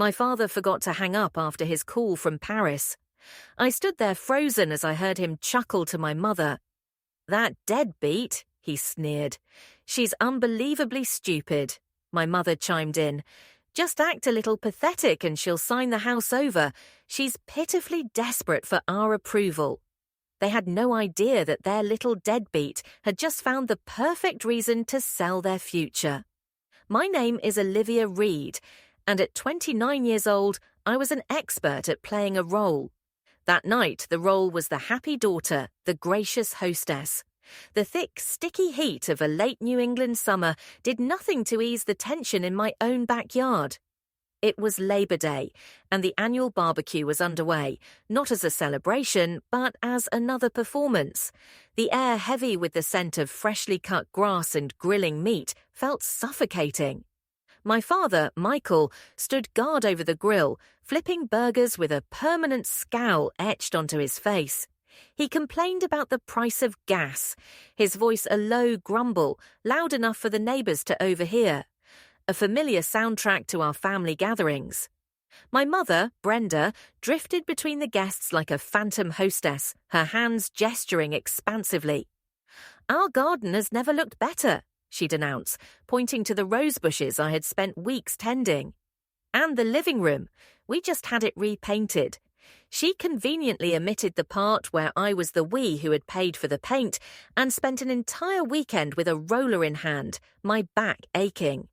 My father forgot to hang up after his call from Paris. I stood there frozen as I heard him chuckle to my mother. "That deadbeat," he sneered. "She's unbelievably stupid," my mother chimed in. "Just act a little pathetic and she'll sign the house over. She's pitifully desperate for our approval." They had no idea that their little deadbeat had just found the perfect reason to sell their future. My name is Olivia Reed, and at 29 years old, I was an expert at playing a role. That night, the role was the happy daughter, the gracious hostess. The thick, sticky heat of a late New England summer did nothing to ease the tension in my own backyard. It was Labor Day, and the annual barbecue was underway, not as a celebration, but as another performance. The air, heavy with the scent of freshly cut grass and grilling meat, felt suffocating. My father, Michael, stood guard over the grill, flipping burgers with a permanent scowl etched onto his face. He complained about the price of gas, his voice a low grumble, loud enough for the neighbors to overhear. A familiar soundtrack to our family gatherings. My mother, Brenda, drifted between the guests like a phantom hostess, her hands gesturing expansively. "Our garden has never looked better," she'd announce, pointing to the rose bushes I had spent weeks tending. "And the living room. We just had it repainted." She conveniently omitted the part where I was the we who had paid for the paint and spent an entire weekend with a roller in hand, my back aching.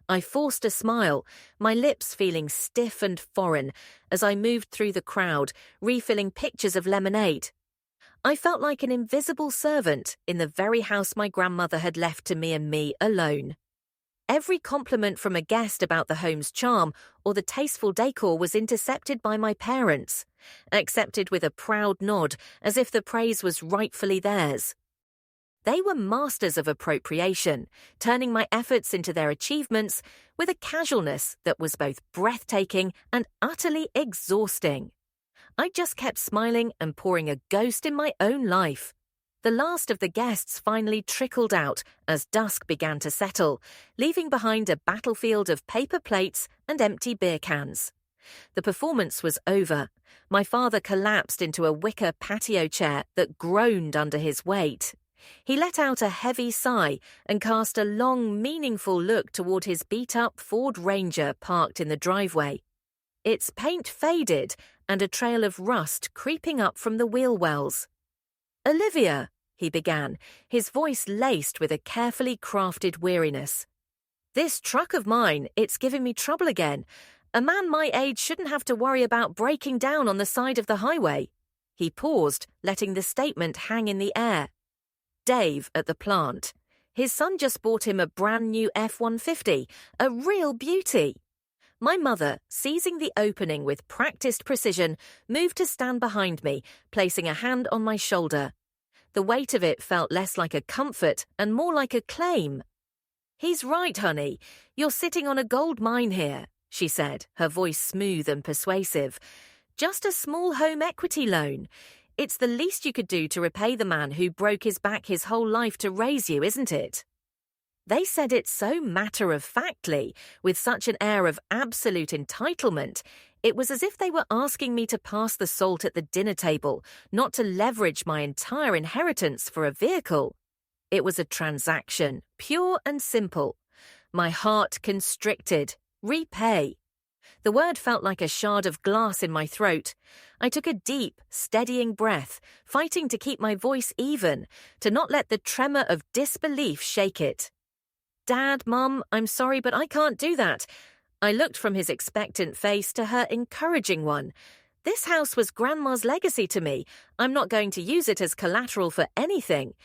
I forced a smile, my lips feeling stiff and foreign, as I moved through the crowd, refilling pitchers of lemonade. I felt like an invisible servant in the very house my grandmother had left to me alone. Every compliment from a guest about the home's charm or the tasteful decor was intercepted by my parents, accepted with a proud nod as if the praise was rightfully theirs. They were masters of appropriation, turning my efforts into their achievements with a casualness that was both breathtaking and utterly exhausting. I just kept smiling and pouring a ghost in my own life. The last of the guests finally trickled out as dusk began to settle, leaving behind a battlefield of paper plates and empty beer cans. The performance was over. My father collapsed into a wicker patio chair that groaned under his weight. He let out a heavy sigh and cast a long, meaningful look toward his beat-up Ford Ranger parked in the driveway. Its paint faded and a trail of rust creeping up from the wheel wells. "Olivia," he began, his voice laced with a carefully crafted weariness. "This truck of mine, it's giving me trouble again. A man my age shouldn't have to worry about breaking down on the side of the highway." He paused, letting the statement hang in the air. Dave at the plant. His son just bought him a brand new F-150, a real beauty. My mother, seizing the opening with practiced precision, moved to stand behind me, placing a hand on my shoulder. The weight of it felt less like a comfort and more like a claim. "He's right, honey. You're sitting on a gold mine here," she said, her voice smooth and persuasive. "Just a small home equity loan. It's the least you could do to repay the man who broke his back his whole life to raise you, isn't it?" They said it so matter-of-factly, with such an air of absolute entitlement, it was as if they were asking me to pass the salt at the dinner table, not to leverage my entire inheritance for a vehicle. It was a transaction, pure and simple. My heart constricted. Repay. The word felt like a shard of glass in my throat. I took a deep, steadying breath, fighting to keep my voice even, to not let the tremor of disbelief shake it. "Dad, Mum, I'm sorry, but I can't do that." I looked from his expectant face to her encouraging one. "This house was Grandma's legacy to me. I'm not going to use it as collateral for anything."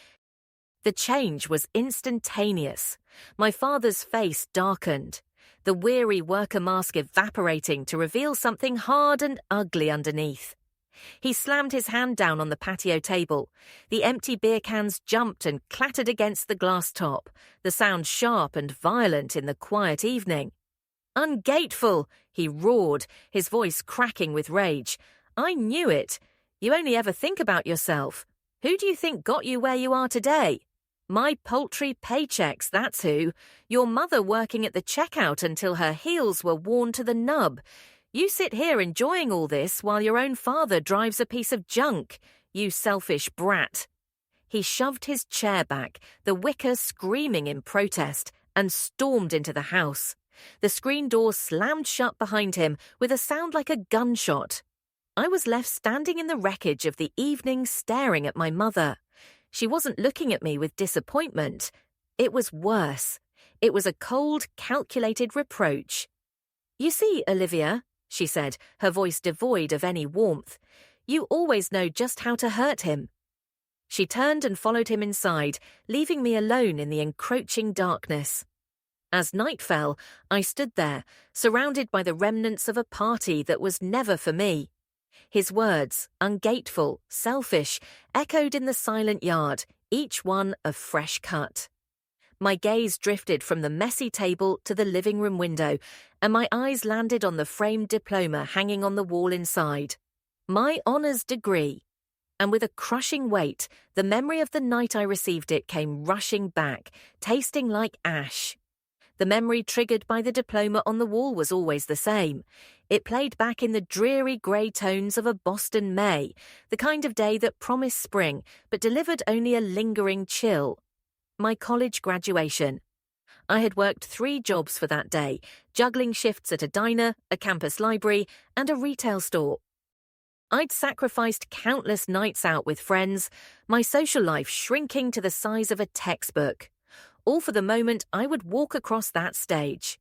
The change was instantaneous. My father's face darkened, the weary worker mask evaporating to reveal something hard and ugly underneath. He slammed his hand down on the patio table. The empty beer cans jumped and clattered against the glass top, the sound sharp and violent in the quiet evening. "Ungateful!" he roared, his voice cracking with rage. "I knew it. You only ever think about yourself. Who do you think got you where you are today?" My paltry paychecks, that's who. Your mother working at the checkout until her heels were worn to the nub. You sit here enjoying all this while your own father drives a piece of junk. You selfish brat. He shoved his chair back, the wicker screaming in protest, and stormed into the house. The screen door slammed shut behind him with a sound like a gunshot. I was left standing in the wreckage of the evening staring at my mother. She wasn't looking at me with disappointment. It was worse. It was a cold, calculated reproach. "You see, Olivia," she said, her voice devoid of any warmth, "you always know just how to hurt him." She turned and followed him inside, leaving me alone in the encroaching darkness. As night fell, I stood there, surrounded by the remnants of a party that was never for me. His words, ungateful, selfish, echoed in the silent yard, each one a fresh cut. My gaze drifted from the messy table to the living room window, and my eyes landed on the framed diploma hanging on the wall inside. My honours degree. And with a crushing weight, the memory of the night I received it came rushing back, tasting like ash. The memory triggered by the diploma on the wall was always the same. It played back in the dreary grey tones of a Boston May, the kind of day that promised spring but delivered only a lingering chill. My college graduation. I had worked 3 jobs for that day, juggling shifts at a diner, a campus library, and a retail store. I'd sacrificed countless nights out with friends, my social life shrinking to the size of a textbook. All for the moment I would walk across that stage.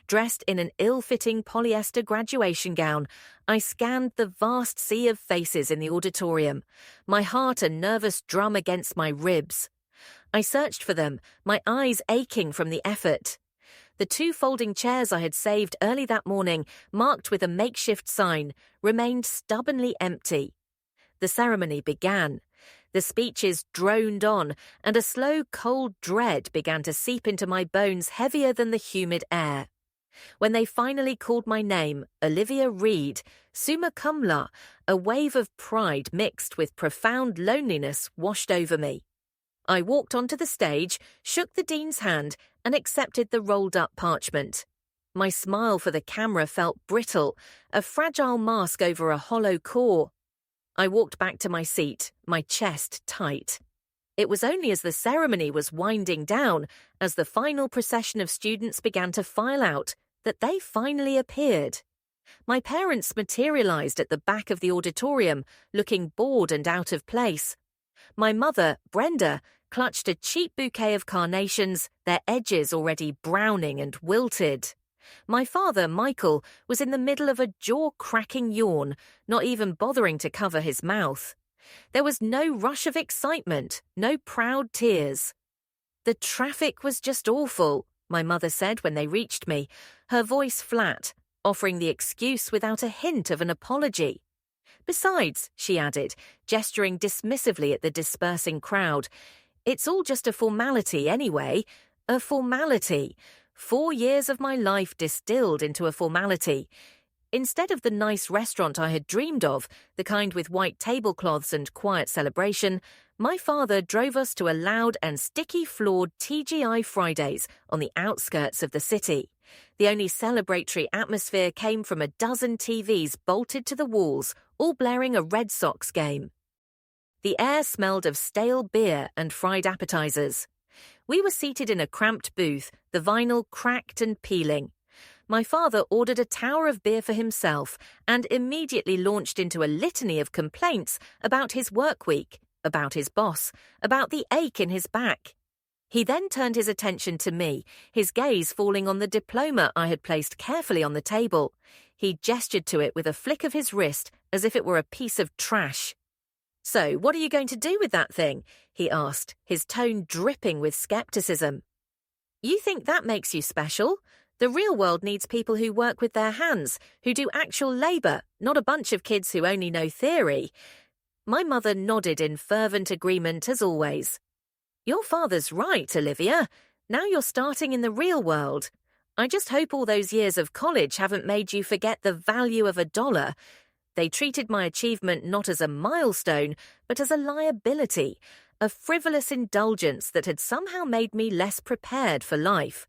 Dressed in an ill-fitting polyester graduation gown, I scanned the vast sea of faces in the auditorium, my heart a nervous drum against my ribs. I searched for them, my eyes aching from the effort. The 2 folding chairs I had saved early that morning, marked with a makeshift sign, remained stubbornly empty. The ceremony began. The speeches droned on, and a slow, cold dread began to seep into my bones heavier than the humid air. When they finally called my name, Olivia Reed, summa cum laude, a wave of pride mixed with profound loneliness washed over me. I walked onto the stage, shook the dean's hand, and accepted the rolled-up parchment. My smile for the camera felt brittle, a fragile mask over a hollow core. I walked back to my seat, my chest tight. It was only as the ceremony was winding down, as the final procession of students began to file out, that they finally appeared. My parents materialized at the back of the auditorium, looking bored and out of place. My mother, Brenda, clutched a cheap bouquet of carnations, their edges already browning and wilted. My father, Michael, was in the middle of a jaw-cracking yawn, not even bothering to cover his mouth. There was no rush of excitement, no proud tears. "The traffic was just awful," my mother said when they reached me, her voice flat, offering the excuse without a hint of an apology. "Besides," she added, gesturing dismissively at the dispersing crowd, "it's all just a formality anyway. A formality. 4 years of my life distilled into a formality. Instead of the nice restaurant I had dreamed of, the kind with white tablecloths and quiet celebration, my father drove us to a loud and sticky-floored TGI Fridays on the outskirts of the city. The only celebratory atmosphere came from a dozen TVs bolted to the walls, all blaring a Red Sox game. The air smelled of stale beer and fried appetizers. We were seated in a cramped booth, the vinyl cracked and peeling. My father ordered a tower of beer for himself and immediately launched into a litany of complaints about his work week, about his boss, about the ache in his back. He then turned his attention to me, his gaze falling on the diploma I had placed carefully on the table. He gestured to it with a flick of his wrist as if it were a piece of trash. "So, what are you going to do with that thing?" he asked, his tone dripping with skepticism. "You think that makes you special? The real world needs people who work with their hands, who do actual labour, not a bunch of kids who only know theory." My mother nodded in fervent agreement as always. "Your father's right, Olivia. Now you're starting in the real world. I just hope all those years of college haven't made you forget the value of $1. They treated my achievement not as a milestone, but as a liability, a frivolous indulgence that had somehow made me less prepared for life.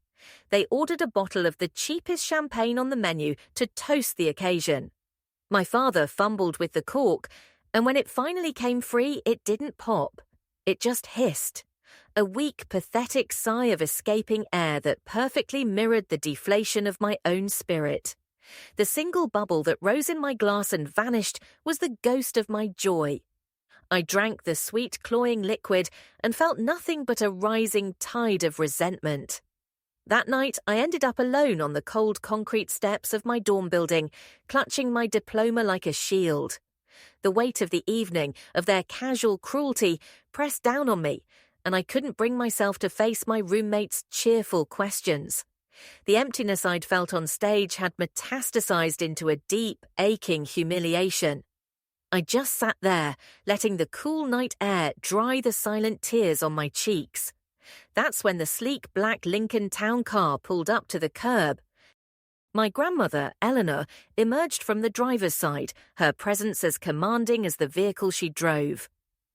They ordered a bottle of the cheapest champagne on the menu to toast the occasion. My father fumbled with the cork, and when it finally came free, it didn't pop. It just hissed. A weak, pathetic sigh of escaping air that perfectly mirrored the deflation of my own spirit. The single bubble that rose in my glass and vanished was the ghost of my joy. I drank the sweet, cloying liquid and felt nothing but a rising tide of resentment. That night, I ended up alone on the cold concrete steps of my dorm building, clutching my diploma like a shield. The weight of the evening, of their casual cruelty, pressed down on me, and I couldn't bring myself to face my roommates' cheerful questions. The emptiness I'd felt on stage had metastasized into a deep, aching humiliation. I just sat there, letting the cool night air dry the silent tears on my cheeks. That's when the sleek black Lincoln town car pulled up to the curb. My grandmother, Eleanor, emerged from the driver's side, her presence as commanding as the vehicle she drove.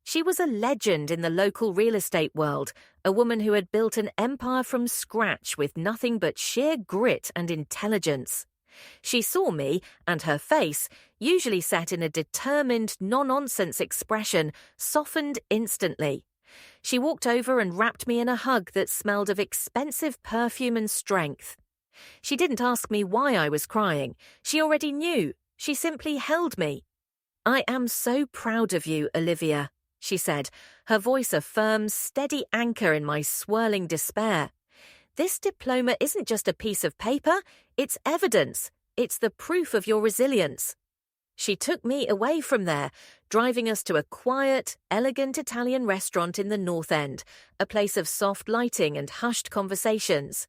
She was a legend in the local real estate world, a woman who had built an empire from scratch with nothing but sheer grit and intelligence. She saw me, and her face, usually set in a determined, no-nonsense expression, softened instantly. She walked over and wrapped me in a hug that smelled of expensive perfume and strength. She didn't ask me why I was crying. She already knew. She simply held me. "I am so proud of you, Olivia," she said, her voice a firm, steady anchor in my swirling despair. "This diploma isn't just a piece of paper, it's evidence. It's the proof of your resilience." She took me away from there, driving us to a quiet, elegant Italian restaurant in the North End, a place of soft lighting and hushed conversations.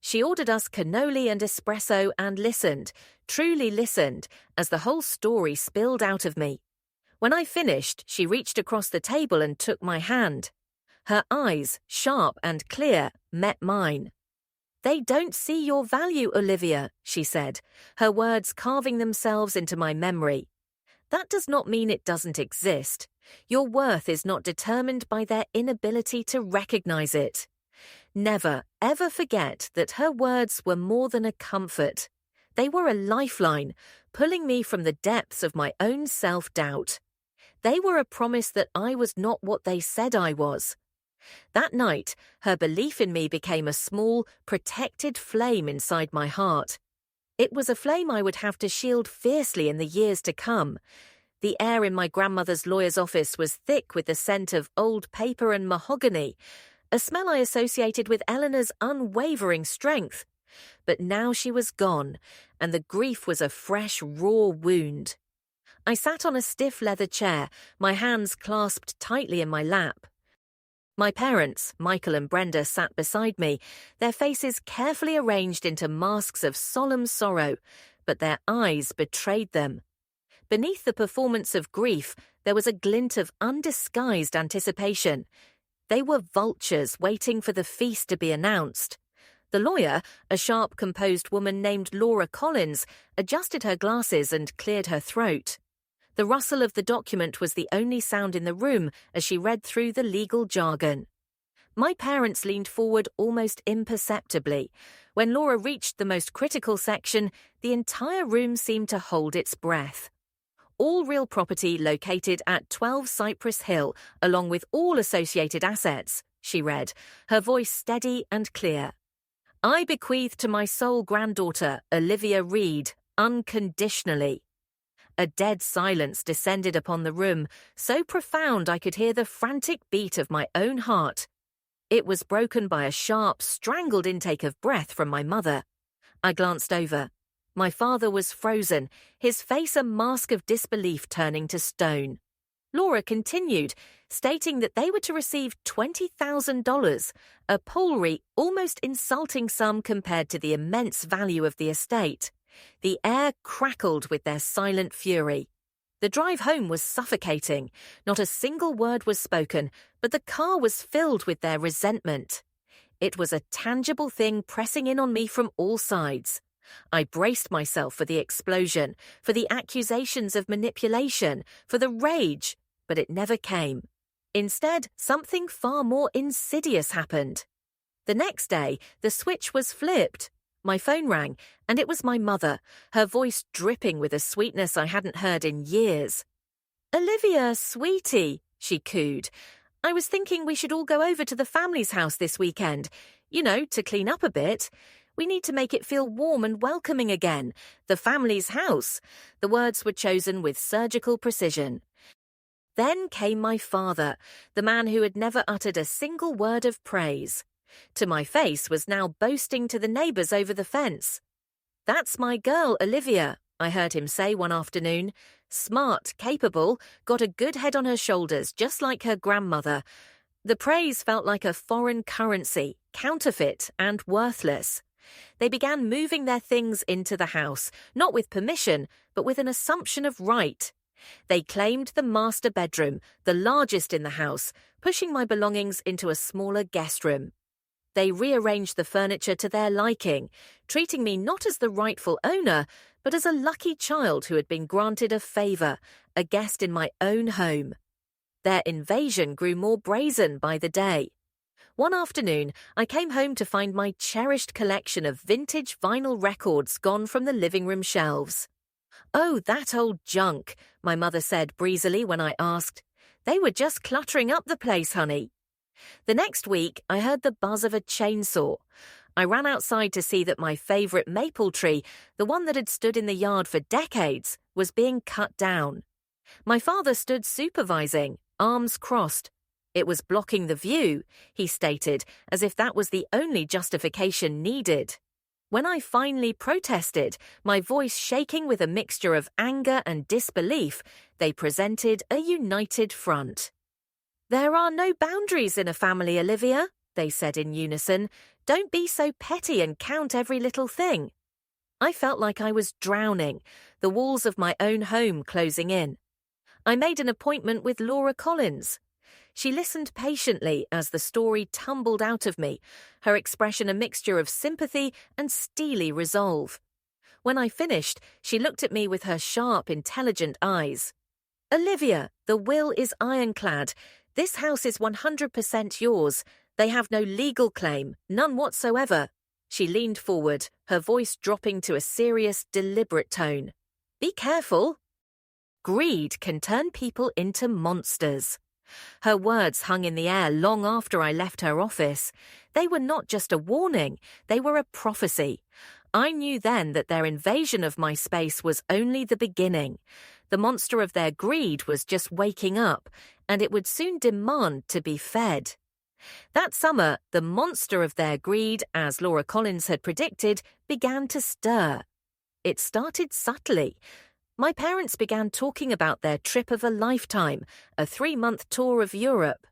She ordered us cannoli and espresso and listened, truly listened, as the whole story spilled out of me. When I finished, she reached across the table and took my hand. Her eyes, sharp and clear, met mine. "They don't see your value, Olivia," she said, her words carving themselves into my memory. "That does not mean it doesn't exist. Your worth is not determined by their inability to recognize it." Never, ever forget that her words were more than a comfort. They were a lifeline, pulling me from the depths of my own self-doubt. They were a promise that I was not what they said I was. That night, her belief in me became a small, protected flame inside my heart. It was a flame I would have to shield fiercely in the years to come. The air in my grandmother's lawyer's office was thick with the scent of old paper and mahogany, a smell I associated with Eleanor's unwavering strength. But now she was gone, and the grief was a fresh, raw wound. I sat on a stiff leather chair, my hands clasped tightly in my lap. My parents, Michael and Brenda, sat beside me, their faces carefully arranged into masks of solemn sorrow, but their eyes betrayed them. Beneath the performance of grief, there was a glint of undisguised anticipation. They were vultures waiting for the feast to be announced. The lawyer, a sharp, composed woman named Laura Collins, adjusted her glasses and cleared her throat. The rustle of the document was the only sound in the room as she read through the legal jargon. My parents leaned forward almost imperceptibly. When Laura reached the most critical section, the entire room seemed to hold its breath. "All real property located at 12 Cypress Hill, along with all associated assets," she read, her voice steady and clear. "I bequeath to my sole granddaughter, Olivia Reed, unconditionally." A dead silence descended upon the room, so profound I could hear the frantic beat of my own heart. It was broken by a sharp, strangled intake of breath from my mother. I glanced over. My father was frozen, his face a mask of disbelief turning to stone. Laura continued, stating that they were to receive $20,000, a paltry, almost insulting sum compared to the immense value of the estate. The air crackled with their silent fury. The drive home was suffocating. Not a single word was spoken, but the car was filled with their resentment. It was a tangible thing pressing in on me from all sides. I braced myself for the explosion, for the accusations of manipulation, for the rage, but it never came. Instead, something far more insidious happened. The next day, the switch was flipped. My phone rang, and it was my mother, her voice dripping with a sweetness I hadn't heard in years. "Olivia, sweetie," she cooed. "I was thinking we should all go over to the family's house this weekend. To clean up a bit. We need to make it feel warm and welcoming again. The family's house." The words were chosen with surgical precision. Then came my father, the man who had never uttered a single word of praise. To my face was now boasting to the neighbours over the fence. "That's my girl, Olivia," I heard him say one afternoon. "Smart, capable, got a good head on her shoulders, just like her grandmother." The praise felt like a foreign currency, counterfeit and worthless. They began moving their things into the house, not with permission, but with an assumption of right. They claimed the master bedroom, the largest in the house, pushing my belongings into a smaller guest room. They rearranged the furniture to their liking, treating me not as the rightful owner, but as a lucky child who had been granted a favour, a guest in my own home. Their invasion grew more brazen by the day. One afternoon, I came home to find my cherished collection of vintage vinyl records gone from the living room shelves. "Oh, that old junk," my mother said breezily when I asked. "They were just cluttering up the place, honey." The next week, I heard the buzz of a chainsaw. I ran outside to see that my favourite maple tree, the one that had stood in the yard for decades, was being cut down. My father stood supervising, arms crossed. It was blocking the view, he stated, as if that was the only justification needed. When I finally protested, my voice shaking with a mixture of anger and disbelief, they presented a united front. "There are no boundaries in a family, Olivia," they said in unison. "Don't be so petty and count every little thing." I felt like I was drowning, the walls of my own home closing in. I made an appointment with Laura Collins. She listened patiently as the story tumbled out of me, her expression a mixture of sympathy and steely resolve. When I finished, she looked at me with her sharp, intelligent eyes. "Olivia, the will is ironclad. This house is 100% yours. They have no legal claim, none whatsoever." She leaned forward, her voice dropping to a serious, deliberate tone. "Be careful. Greed can turn people into monsters." Her words hung in the air long after I left her office. They were not just a warning, they were a prophecy. I knew then that their invasion of my space was only the beginning. The monster of their greed was just waking up, and it would soon demand to be fed. That summer, the monster of their greed, as Laura Collins had predicted, began to stir. It started subtly. My parents began talking about their trip of a lifetime, a 3-month tour of Europe.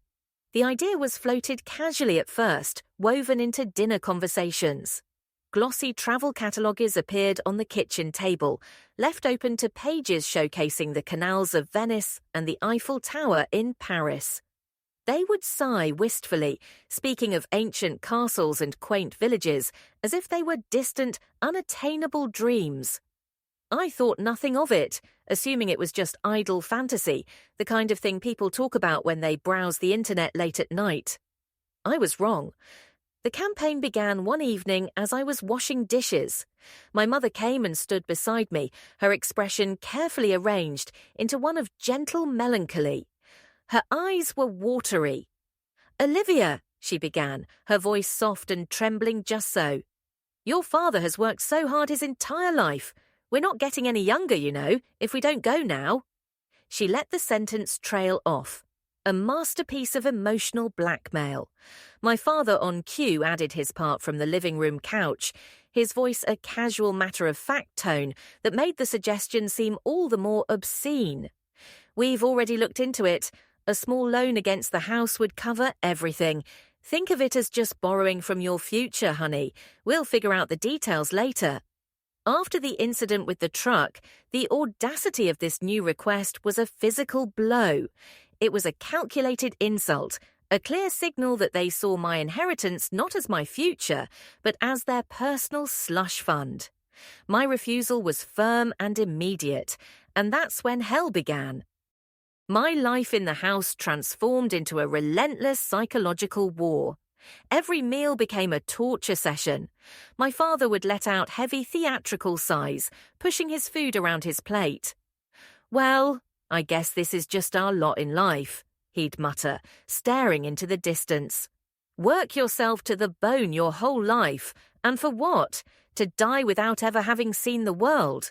The idea was floated casually at first, woven into dinner conversations. Glossy travel catalogues appeared on the kitchen table, left open to pages showcasing the canals of Venice and the Eiffel Tower in Paris. They would sigh wistfully, speaking of ancient castles and quaint villages, as if they were distant, unattainable dreams. I thought nothing of it, assuming it was just idle fantasy, the kind of thing people talk about when they browse the internet late at night. I was wrong. The campaign began one evening as I was washing dishes. My mother came and stood beside me, her expression carefully arranged into one of gentle melancholy. Her eyes were watery. "Olivia," she began, her voice soft and trembling just so. "Your father has worked so hard his entire life. We're not getting any younger, if we don't go now." She let the sentence trail off. A masterpiece of emotional blackmail. My father on cue added his part from the living room couch, his voice a casual matter-of-fact tone that made the suggestion seem all the more obscene. "We've already looked into it. A small loan against the house would cover everything. Think of it as just borrowing from your future, honey. We'll figure out the details later." After the incident with the truck, the audacity of this new request was a physical blow. It was a calculated insult, a clear signal that they saw my inheritance not as my future, but as their personal slush fund. My refusal was firm and immediate, and that's when hell began. My life in the house transformed into a relentless psychological war. Every meal became a torture session. My father would let out heavy theatrical sighs, pushing his food around his plate. "Well, I guess this is just our lot in life," he'd mutter, staring into the distance. "Work yourself to the bone your whole life, and for what? To die without ever having seen the world."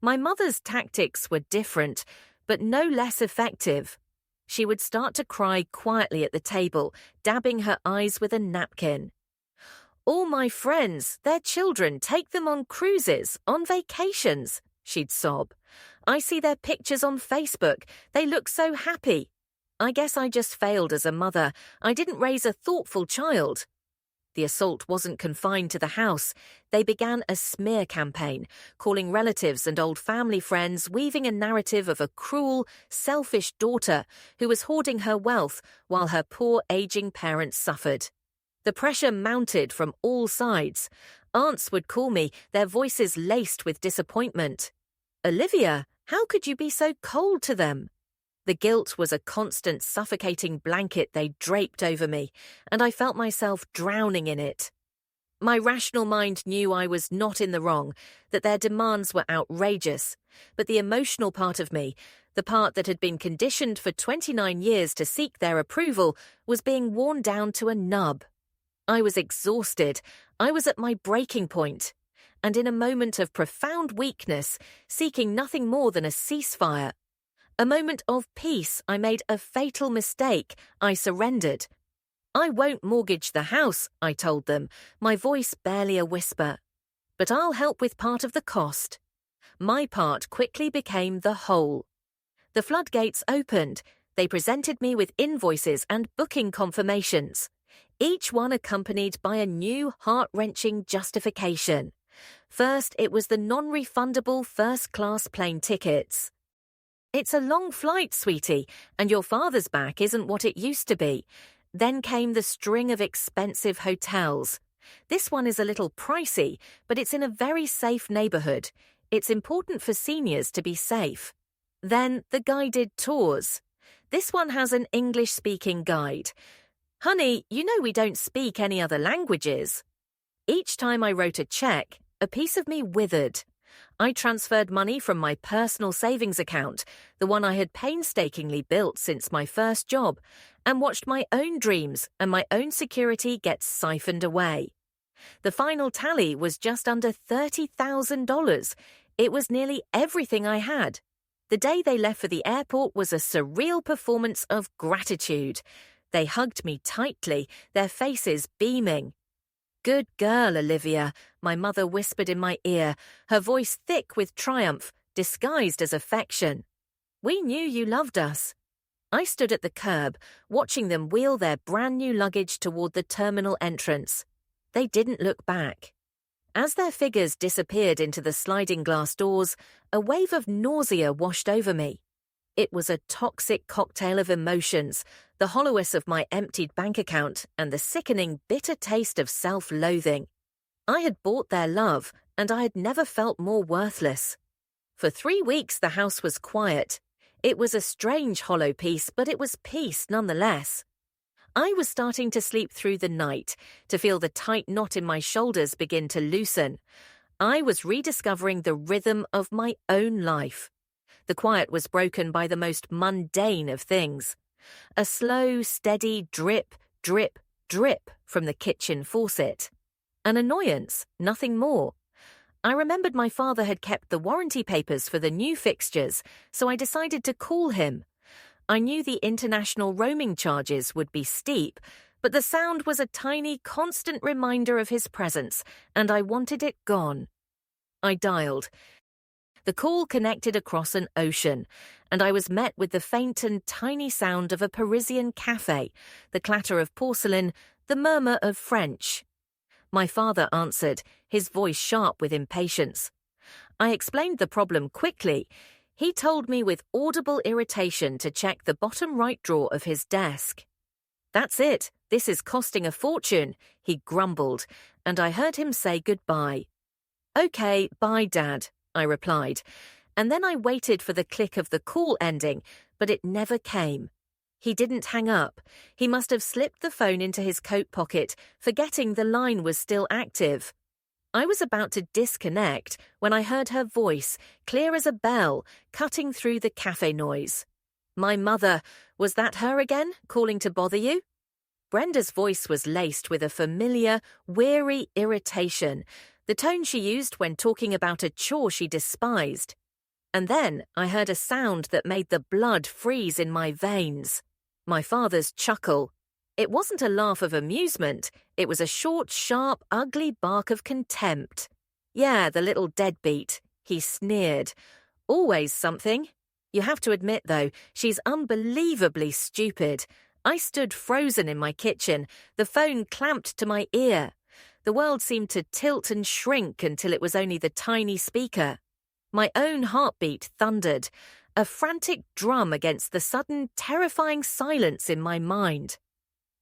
My mother's tactics were different, but no less effective. She would start to cry quietly at the table, dabbing her eyes with a napkin. "All my friends, their children, take them on cruises, on vacations," she'd sob. "I see their pictures on Facebook. They look so happy. I guess I just failed as a mother. I didn't raise a thoughtful child." The assault wasn't confined to the house. They began a smear campaign, calling relatives and old family friends, weaving a narrative of a cruel, selfish daughter who was hoarding her wealth while her poor aging parents suffered. The pressure mounted from all sides. Aunts would call me, their voices laced with disappointment. "Olivia, how could you be so cold to them?" The guilt was a constant suffocating blanket they draped over me, and I felt myself drowning in it. My rational mind knew I was not in the wrong, that their demands were outrageous, but the emotional part of me, the part that had been conditioned for 29 years to seek their approval, was being worn down to a nub. I was exhausted. I was at my breaking point, and in a moment of profound weakness, seeking nothing more than a ceasefire. A moment of peace, I made a fatal mistake. I surrendered. "I won't mortgage the house," I told them, my voice barely a whisper. "But I'll help with part of the cost." My part quickly became the whole. The floodgates opened. They presented me with invoices and booking confirmations, each one accompanied by a new heart-wrenching justification. First, it was the non-refundable first-class plane tickets. "It's a long flight, sweetie, and your father's back isn't what it used to be." Then came the string of expensive hotels. "This one is a little pricey, but it's in a very safe neighborhood. It's important for seniors to be safe." Then the guided tours. "This one has an English-speaking guide." "Honey, you know we don't speak any other languages." Each time I wrote a check, a piece of me withered. I transferred money from my personal savings account, the one I had painstakingly built since my first job, and watched my own dreams and my own security get siphoned away. The final tally was just under $30,000. It was nearly everything I had. The day they left for the airport was a surreal performance of gratitude. They hugged me tightly, their faces beaming. "Good girl, Olivia," my mother whispered in my ear, her voice thick with triumph, disguised as affection. "We knew you loved us." I stood at the curb, watching them wheel their brand-new luggage toward the terminal entrance. They didn't look back. As their figures disappeared into the sliding glass doors, a wave of nausea washed over me. It was a toxic cocktail of emotions, the hollowest of my emptied bank account and the sickening, bitter taste of self-loathing. I had bought their love, and I had never felt more worthless. For 3 weeks the house was quiet. It was a strange hollow peace, but it was peace nonetheless. I was starting to sleep through the night, to feel the tight knot in my shoulders begin to loosen. I was rediscovering the rhythm of my own life. The quiet was broken by the most mundane of things. A slow, steady drip, drip, drip from the kitchen faucet. An annoyance, nothing more. I remembered my father had kept the warranty papers for the new fixtures, so I decided to call him. I knew the international roaming charges would be steep, but the sound was a tiny, constant reminder of his presence, and I wanted it gone. I dialed. The call connected across an ocean, and I was met with the faint and tiny sound of a Parisian cafe, the clatter of porcelain, the murmur of French. My father answered, his voice sharp with impatience. I explained the problem quickly. He told me with audible irritation to check the bottom right drawer of his desk. "That's it. This is costing a fortune," he grumbled, and I heard him say goodbye. "Okay, bye, Dad," I replied, and then I waited for the click of the call ending, but it never came. He didn't hang up. He must have slipped the phone into his coat pocket, forgetting the line was still active. I was about to disconnect when I heard her voice, clear as a bell, cutting through the cafe noise. My mother, was that her again, calling to bother you? Brenda's voice was laced with a familiar, weary irritation, the tone she used when talking about a chore she despised. And then I heard a sound that made the blood freeze in my veins. My father's chuckle. It wasn't a laugh of amusement, it was a short, sharp, ugly bark of contempt. Yeah, the little deadbeat, he sneered. Always something. You have to admit, though, she's unbelievably stupid. I stood frozen in my kitchen, the phone clamped to my ear. The world seemed to tilt and shrink until it was only the tiny speaker. My own heartbeat thundered, a frantic drum against the sudden, terrifying silence in my mind.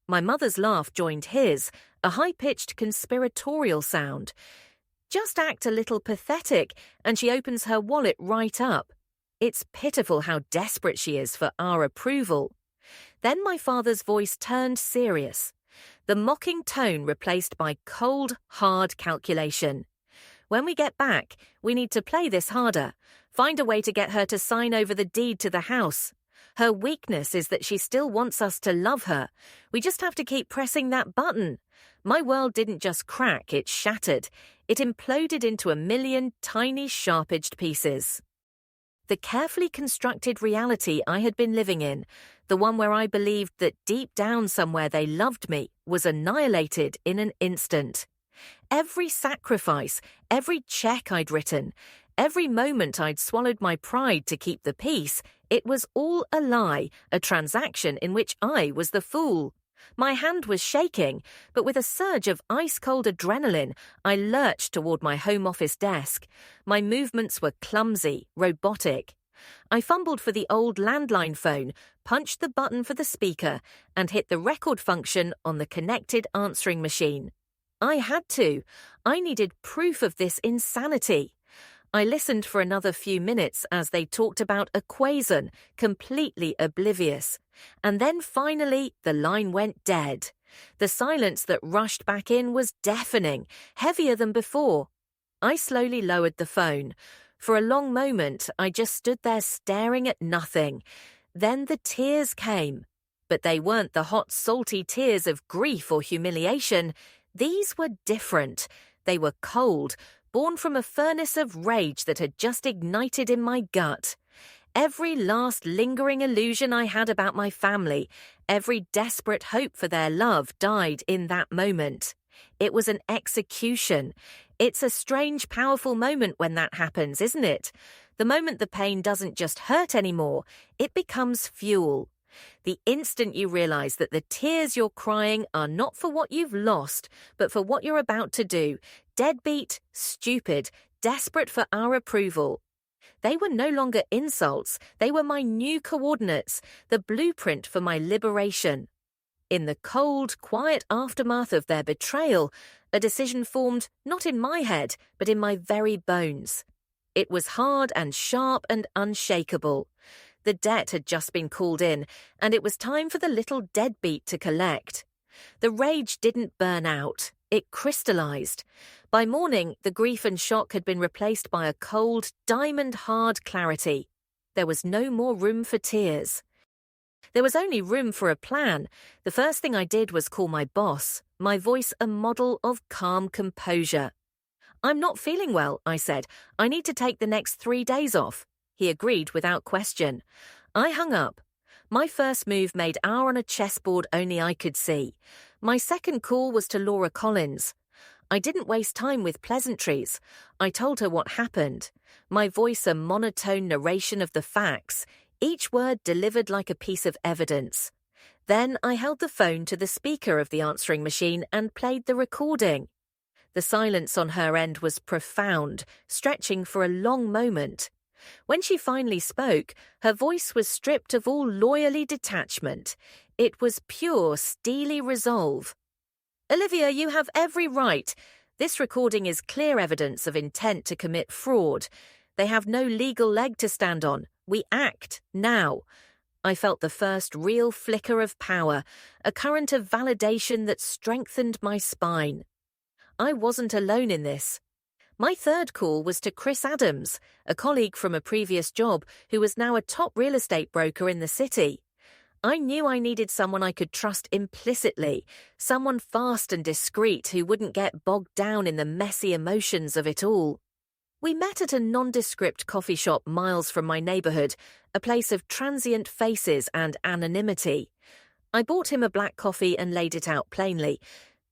My mother's laugh joined his, a high-pitched conspiratorial sound. Just act a little pathetic, and she opens her wallet right up. It's pitiful how desperate she is for our approval. Then my father's voice turned serious, the mocking tone replaced by cold, hard calculation. When we get back, we need to play this harder, find a way to get her to sign over the deed to the house. Her weakness is that she still wants us to love her. We just have to keep pressing that button. My world didn't just crack, it shattered. It imploded into a million tiny, sharp-edged pieces. The carefully constructed reality I had been living in, the one where I believed that deep down somewhere they loved me, was annihilated in an instant. Every sacrifice, every check I'd written, every moment I'd swallowed my pride to keep the peace, it was all a lie, a transaction in which I was the fool. My hand was shaking, but with a surge of ice-cold adrenaline, I lurched toward my home office desk. My movements were clumsy, robotic. I fumbled for the old landline phone, punched the button for the speaker, and hit the record function on the connected answering machine. I had to. I needed proof of this insanity. I listened for another few minutes as they talked about a Quaison, completely oblivious. And then finally, the line went dead. The silence that rushed back in was deafening, heavier than before. I slowly lowered the phone. For a long moment, I just stood there staring at nothing. Then the tears came. But they weren't the hot, salty tears of grief or humiliation. These were different. They were cold, born from a furnace of rage that had just ignited in my gut. Every last lingering illusion I had about my family, every desperate hope for their love died in that moment. It was an execution. It's a strange, powerful moment when that happens, isn't it? The moment the pain doesn't just hurt anymore, it becomes fuel. The instant you realize that the tears you're crying are not for what you've lost, but for what you're about to do, deadbeat, stupid, desperate for our approval. They were no longer insults, they were my new coordinates, the blueprint for my liberation. In the cold, quiet aftermath of their betrayal, a decision formed not in my head, but in my very bones. It was hard and sharp and unshakable. The debt had just been called in, and it was time for the little deadbeat to collect. The rage didn't burn out. It crystallized. By morning, the grief and shock had been replaced by a cold, diamond-hard clarity. There was no more room for tears. There was only room for a plan. The first thing I did was call my boss, my voice a model of calm composure. "I'm not feeling well," I said. "I need to take the next 3 days off." He agreed without question. I hung up. My first move made hour on a chessboard only I could see. My second call was to Laura Collins. I didn't waste time with pleasantries. I told her what happened. My voice a monotone narration of the facts, each word delivered like a piece of evidence. Then I held the phone to the speaker of the answering machine and played the recording. The silence on her end was profound, stretching for a long moment. When she finally spoke, her voice was stripped of all lawyerly detachment. It was pure, steely resolve. "Olivia, you have every right. This recording is clear evidence of intent to commit fraud. They have no legal leg to stand on. We act now. I felt the first real flicker of power, a current of validation that strengthened my spine. I wasn't alone in this. My third call was to Chris Adams, a colleague from a previous job who was now a top real estate broker in the city. I knew I needed someone I could trust implicitly, someone fast and discreet who wouldn't get bogged down in the messy emotions of it all. We met at a nondescript coffee shop miles from my neighborhood, a place of transient faces and anonymity. I bought him a black coffee and laid it out plainly.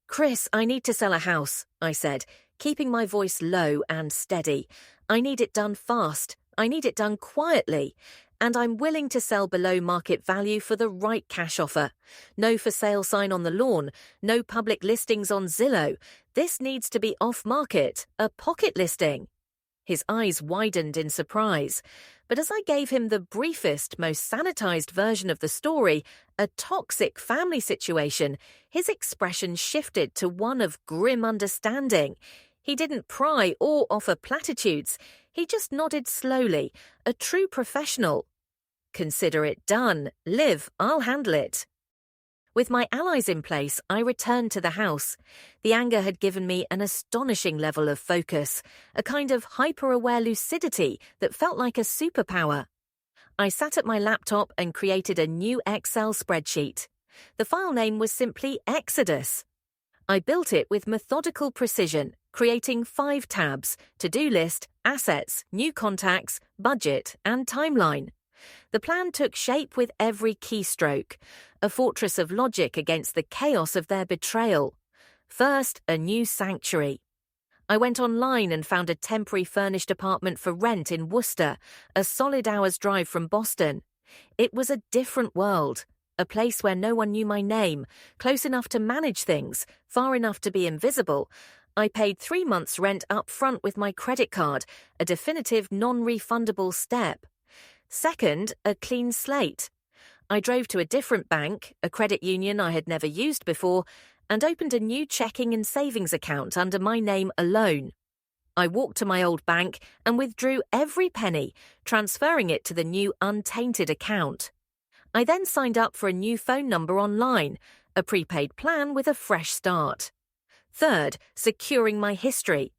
"Chris, I need to sell a house," I said, keeping my voice low and steady. "I need it done fast. I need it done quietly. And I'm willing to sell below market value for the right cash offer. No for sale sign on the lawn, no public listings on Zillow. This needs to be off market, a pocket listing." His eyes widened in surprise, but as I gave him the briefest, most sanitized version of the story, a toxic family situation, his expression shifted to one of grim understanding. He didn't pry or offer platitudes. He just nodded slowly, a true professional. "Consider it done. Liv, I'll handle it." With my allies in place, I returned to the house. The anger had given me an astonishing level of focus, a kind of hyper-aware lucidity that felt like a superpower. I sat at my laptop and created a new Excel spreadsheet. The file name was simply Exodus. I built it with methodical precision, creating 5 tabs: to-do list, assets, new contacts, budget, and timeline. The plan took shape with every keystroke, a fortress of logic against the chaos of their betrayal. First, a new sanctuary. I went online and found a temporary furnished apartment for rent in Worcester, a solid hour's drive from Boston. It was a different world, a place where no one knew my name, close enough to manage things, far enough to be invisible. I paid 3 months' rent up front with my credit card, a definitive non-refundable step. Second, a clean slate. I drove to a different bank, a credit union I had never used before, and opened a new checking and savings account under my name alone. I walked to my old bank and withdrew every penny, transferring it to the new untainted account. I then signed up for a new phone number online, a prepaid plan with a fresh start. Third, securing my history.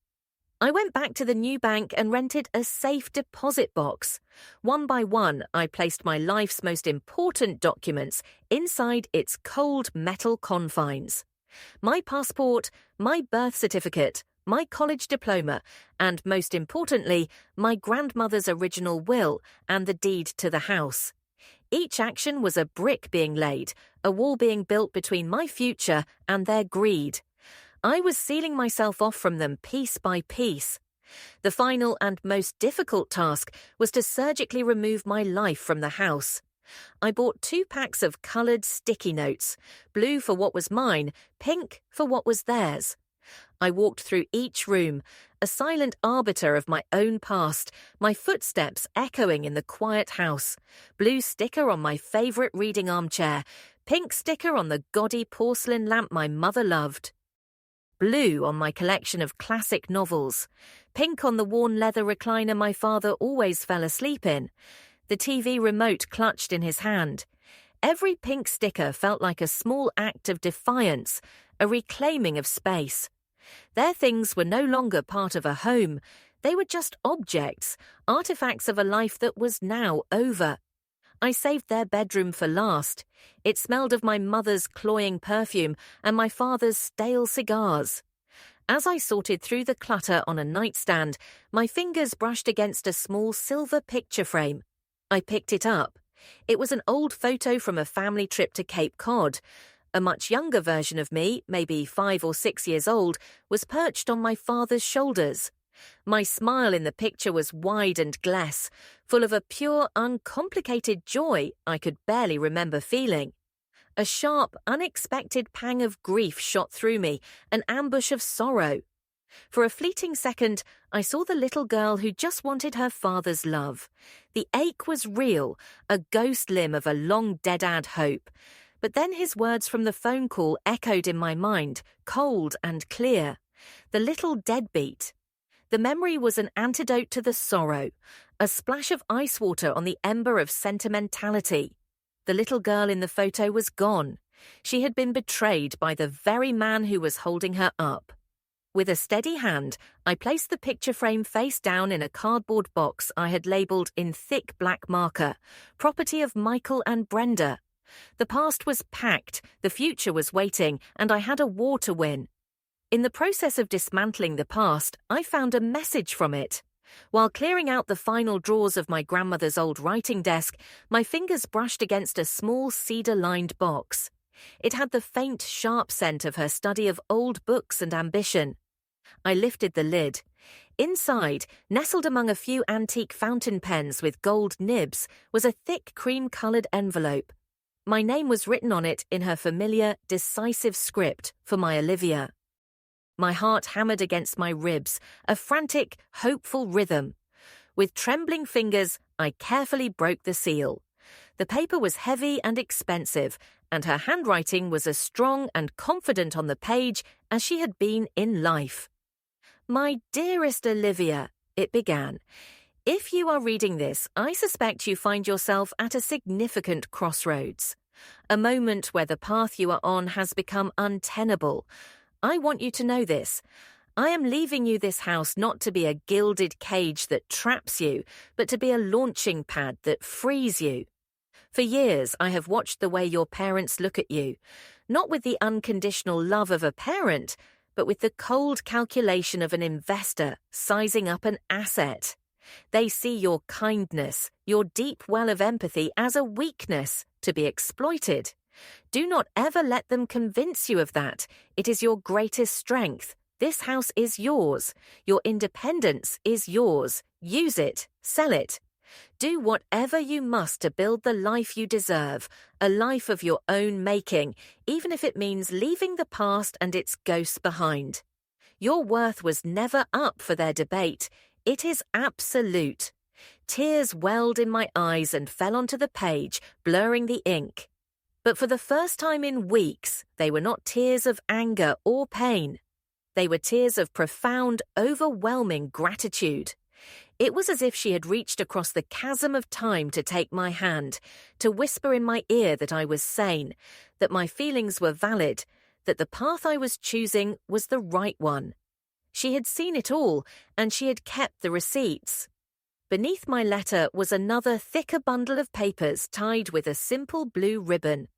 I went back to the new bank and rented a safe deposit box. One by one, I placed my life's most important documents inside its cold metal confines. My passport, my birth certificate, my college diploma, and most importantly, my grandmother's original will and the deed to the house. Each action was a brick being laid, a wall being built between my future and their greed. I was sealing myself off from them piece by piece. The final and most difficult task was to surgically remove my life from the house. I bought 2 packs of coloured sticky notes, blue for what was mine, pink for what was theirs. I walked through each room, a silent arbiter of my own past, my footsteps echoing in the quiet house. Blue sticker on my favourite reading armchair, pink sticker on the gaudy porcelain lamp my mother loved. Blue on my collection of classic novels, pink on the worn leather recliner my father always fell asleep in, the TV remote clutched in his hand. Every pink sticker felt like a small act of defiance, a reclaiming of space. Their things were no longer part of a home. They were just objects, artifacts of a life that was now over. I saved their bedroom for last. It smelled of my mother's cloying perfume and my father's stale cigars. As I sorted through the clutter on a nightstand, my fingers brushed against a small silver picture frame. I picked it up. It was an old photo from a family trip to Cape Cod. A much younger version of me, maybe 5 or 6 years old, was perched on my father's shoulders. My smile in the picture was wide and gless, full of a pure, uncomplicated joy I could barely remember feeling. A sharp, unexpected pang of grief shot through me, an ambush of sorrow. For a fleeting second, I saw the little girl who just wanted her father's love. The ache was real, a ghost limb of a long-dead-ad hope. But then his words from the phone call echoed in my mind, cold and clear. The little deadbeat. The memory was an antidote to the sorrow, a splash of ice water on the ember of sentimentality. The little girl in the photo was gone. She had been betrayed by the very man who was holding her up. With a steady hand, I placed the picture frame face down in a cardboard box I had labelled in thick black marker, property of Michael and Brenda. The past was packed, the future was waiting, and I had a war to win. In the process of dismantling the past, I found a message from it. While clearing out the final drawers of my grandmother's old writing desk, my fingers brushed against a small cedar-lined box. It had the faint, sharp scent of her study of old books and ambition. I lifted the lid. Inside, nestled among a few antique fountain pens with gold nibs, was a thick cream-coloured envelope. My name was written on it in her familiar, decisive script for my Olivia. My heart hammered against my ribs, a frantic, hopeful rhythm. With trembling fingers, I carefully broke the seal. The paper was heavy and expensive, and her handwriting was as strong and confident on the page as she had been in life. "My dearest Olivia," it began, "if you are reading this, I suspect you find yourself at a significant crossroads. A moment where the path you are on has become untenable. I want you to know this. I am leaving you this house not to be a gilded cage that traps you, but to be a launching pad that frees you. For years, I have watched the way your parents look at you, not with the unconditional love of a parent, but with the cold calculation of an investor sizing up an asset. They see your kindness, your deep well of empathy as a weakness to be exploited. Do not ever let them convince you of that. It is your greatest strength. This house is yours. Your independence is yours. Use it. Sell it. Do whatever you must to build the life you deserve, a life of your own making, even if it means leaving the past and its ghosts behind. Your worth was never up for their debate. It is absolute." Tears welled in my eyes and fell onto the page, blurring the ink. But for the first time in weeks, they were not tears of anger or pain. They were tears of profound, overwhelming gratitude. It was as if she had reached across the chasm of time to take my hand, to whisper in my ear that I was sane, that my feelings were valid, that the path I was choosing was the right one. She had seen it all, and she had kept the receipts. Beneath my letter was another thicker bundle of papers tied with a simple blue ribbon.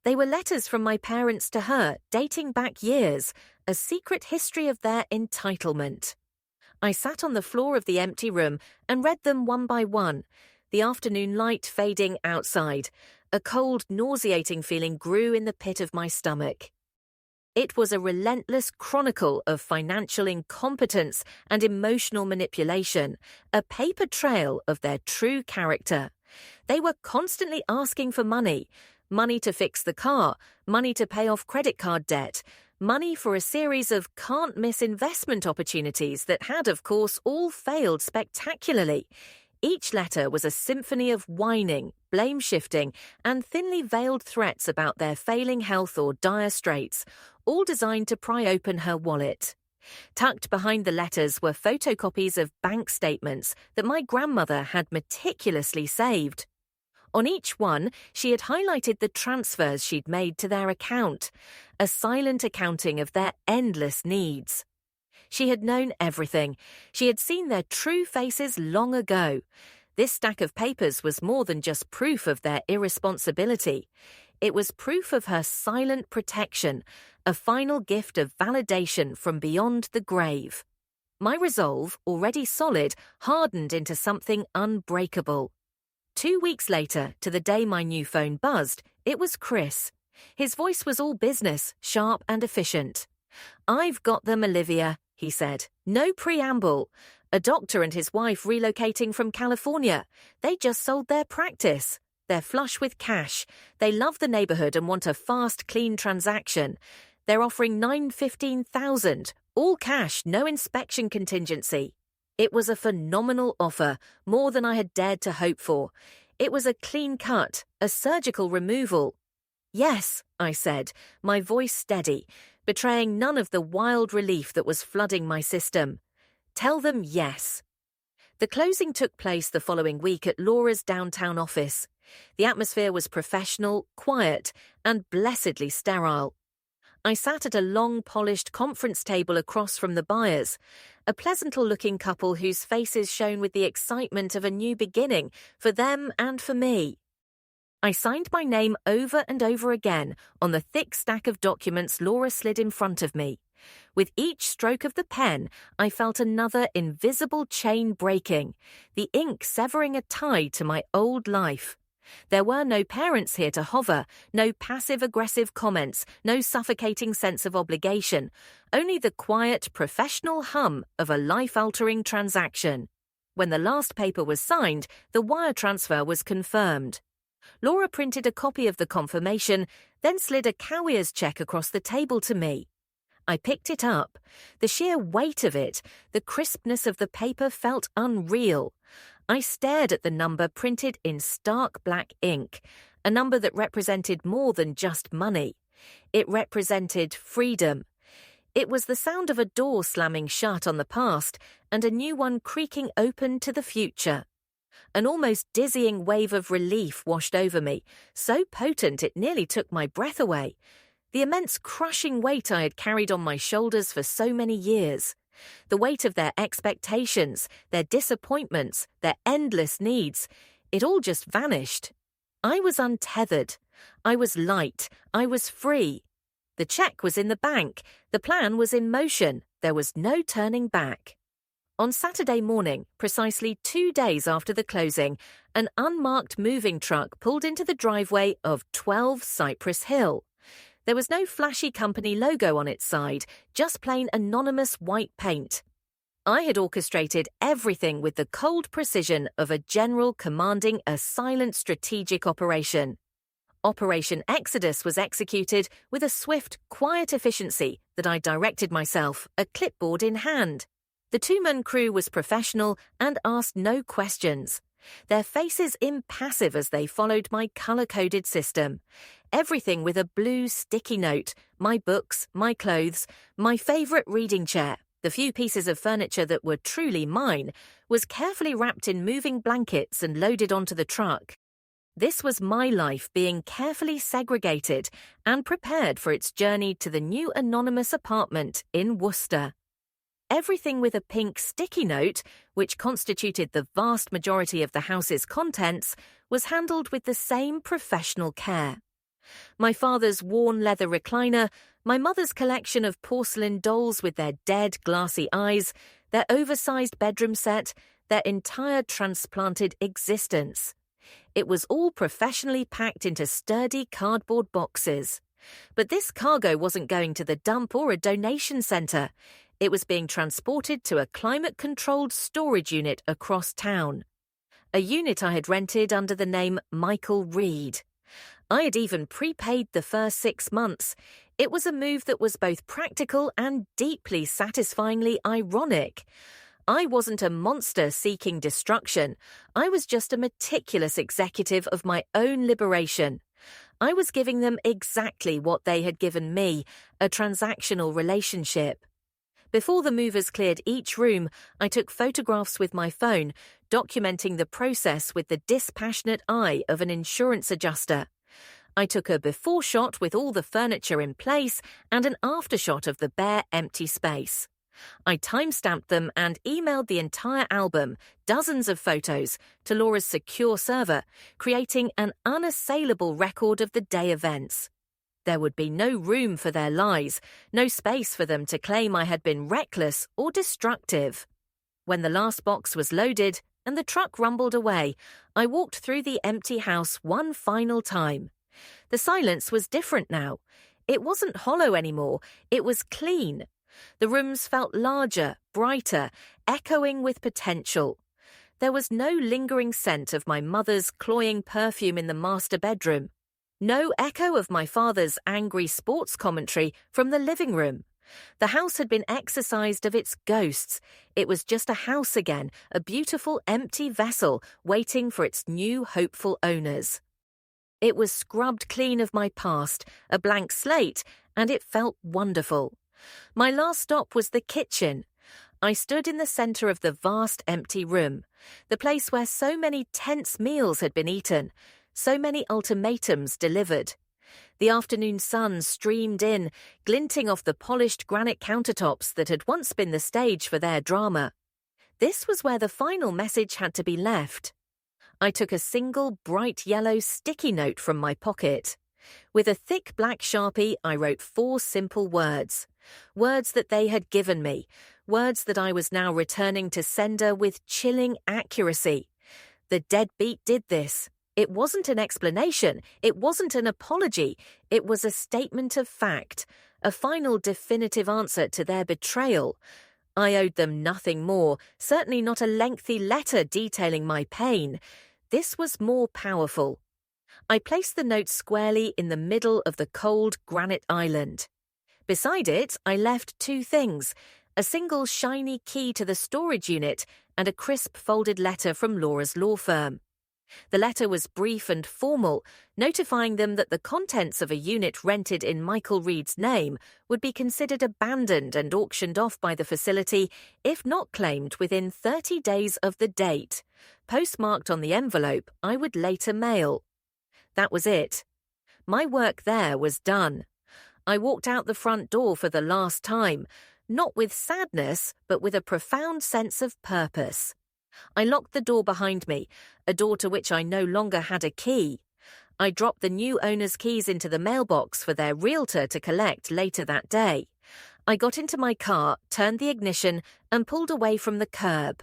They were letters from my parents to her, dating back years, a secret history of their entitlement. I sat on the floor of the empty room and read them one by one, the afternoon light fading outside. A cold, nauseating feeling grew in the pit of my stomach. It was a relentless chronicle of financial incompetence and emotional manipulation, a paper trail of their true character. They were constantly asking for money to fix the car, money to pay off credit card debt, money for a series of can't-miss investment opportunities that had, of course, all failed spectacularly. Each letter was a symphony of whining, blame-shifting, and thinly veiled threats about their failing health or dire straits, all designed to pry open her wallet. Tucked behind the letters were photocopies of bank statements that my grandmother had meticulously saved. On each one, she had highlighted the transfers she'd made to their account, a silent accounting of their endless needs. She had known everything. She had seen their true faces long ago. This stack of papers was more than just proof of their irresponsibility. It was proof of her silent protection, a final gift of validation from beyond the grave. My resolve, already solid, hardened into something unbreakable. 2 weeks later, to the day my new phone buzzed, it was Chris. His voice was all business, sharp and efficient. "I've got them, Olivia," he said. "No preamble. A doctor and his wife relocating from California. They just sold their practice. They're flush with cash. They love the neighborhood and want a fast, clean transaction. They're offering $915,000, all cash, no inspection contingency." It was a phenomenal offer, more than I had dared to hope for. It was a clean cut, a surgical removal. "Yes," I said, my voice steady, betraying none of the wild relief that was flooding my system. "Tell them yes." The closing took place the following week at Laura's downtown office. The atmosphere was professional, quiet, and blessedly sterile. I sat at a long polished conference table across from the buyers, a pleasant-looking couple whose faces shone with the excitement of a new beginning for them and for me. I signed my name over and over again on the thick stack of documents Laura slid in front of me. With each stroke of the pen, I felt another invisible chain breaking, the ink severing a tie to my old life. There were no parents here to hover, no passive-aggressive comments, no suffocating sense of obligation, only the quiet, professional hum of a life-altering transaction. When the last paper was signed, the wire transfer was confirmed. Laura printed a copy of the confirmation, then slid a cowier's cheque across the table to me. I picked it up. The sheer weight of it, the crispness of the paper felt unreal. I stared at the number printed in stark black ink, a number that represented more than just money. It represented freedom. It was the sound of a door slamming shut on the past and a new one creaking open to the future. An almost dizzying wave of relief washed over me, so potent it nearly took my breath away. The immense crushing weight I had carried on my shoulders for so many years. The weight of their expectations, their disappointments, their endless needs. It all just vanished. I was untethered. I was light. I was free. The cheque was in the bank. The plan was in motion. There was no turning back. On Saturday morning, precisely 2 days after the closing, an unmarked moving truck pulled into the driveway of 12 Cypress Hill. There was no flashy company logo on its side, just plain anonymous white paint. I had orchestrated everything with the cold precision of a general commanding a silent strategic operation. Operation Exodus was executed with a swift, quiet efficiency that I directed myself, a clipboard in hand. The two-man crew was professional and asked no questions. Their faces impassive as they followed my colour-coded system. Everything with a blue sticky note, my books, my clothes, my favourite reading chair, the few pieces of furniture that were truly mine, was carefully wrapped in moving blankets and loaded onto the truck. This was my life being carefully segregated and prepared for its journey to the new anonymous apartment in Worcester. Everything with a pink sticky note, which constituted the vast majority of the house's contents, was handled with the same professional care. My father's worn leather recliner, my mother's collection of porcelain dolls with their dead, glassy eyes, their oversized bedroom set, their entire transplanted existence. It was all professionally packed into sturdy cardboard boxes. But this cargo wasn't going to the dump or a donation centre. It was being transported to a climate-controlled storage unit across town. A unit I had rented under the name Michael Reed. I had even prepaid the first 6 months. It was a move that was both practical and deeply satisfyingly ironic. I wasn't a monster seeking destruction. I was just a meticulous executive of my own liberation. I was giving them exactly what they had given me, a transactional relationship. Before the movers cleared each room, I took photographs with my phone, documenting the process with the dispassionate eye of an insurance adjuster. I took a before shot with all the furniture in place and an after shot of the bare, empty space. I timestamped them and emailed the entire album, dozens of photos, to Laura's secure server, creating an unassailable record of the day events. There would be no room for their lies, no space for them to claim I had been reckless or destructive. When the last box was loaded and the truck rumbled away, I walked through the empty house one final time. The silence was different now. It wasn't hollow anymore, it was clean. The rooms felt larger, brighter, echoing with potential. There was no lingering scent of my mother's cloying perfume in the master bedroom. No echo of my father's angry sports commentary from the living room. The house had been exorcised of its ghosts. It was just a house again, a beautiful empty vessel waiting for its new hopeful owners. It was scrubbed clean of my past, a blank slate, and it felt wonderful. My last stop was the kitchen. I stood in the centre of the vast empty room, the place where so many tense meals had been eaten, So many ultimatums delivered. The afternoon sun streamed in, glinting off the polished granite countertops that had once been the stage for their drama. This was where the final message had to be left. I took a single bright yellow sticky note from my pocket. With a thick black Sharpie, I wrote 4 simple words. Words that they had given me. Words that I was now returning to sender with chilling accuracy. The deadbeat did this. It wasn't an explanation. It wasn't an apology. It was a statement of fact. A final definitive answer to their betrayal. I owed them nothing more, certainly not a lengthy letter detailing my pain. This was more powerful. I placed the note squarely in the middle of the cold granite island. Beside it, I left 2 things, a single shiny key to the storage unit and a crisp folded letter from Laura's law firm. The letter was brief and formal, notifying them that the contents of a unit rented in Michael Reed's name would be considered abandoned and auctioned off by the facility if not claimed within 30 days of the date, postmarked on the envelope I would later mail. That was it. My work there was done. I walked out the front door for the last time, not with sadness, but with a profound sense of purpose. I locked the door behind me, a door to which I no longer had a key. I dropped the new owner's keys into the mailbox for their realtor to collect later that day. I got into my car, turned the ignition, and pulled away from the curb.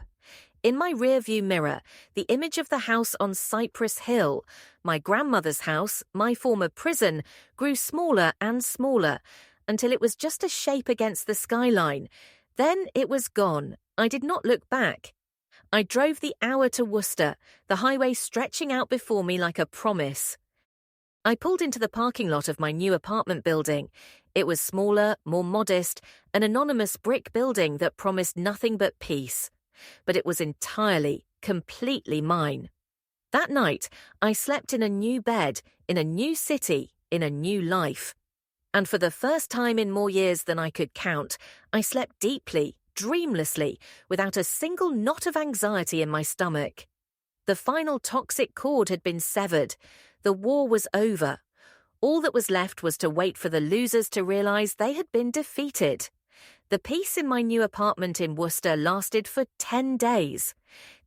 In my rearview mirror, the image of the house on Cypress Hill, my grandmother's house, my former prison, grew smaller and smaller, until it was just a shape against the skyline. Then it was gone. I did not look back. I drove the hour to Worcester, the highway stretching out before me like a promise. I pulled into the parking lot of my new apartment building. It was smaller, more modest, an anonymous brick building that promised nothing but peace. But it was entirely, completely mine. That night, I slept in a new bed, in a new city, in a new life. And for the first time in more years than I could count, I slept deeply, dreamlessly, without a single knot of anxiety in my stomach. The final toxic cord had been severed. The war was over. All that was left was to wait for the losers to realize they had been defeated. The peace in my new apartment in Worcester lasted for 10 days.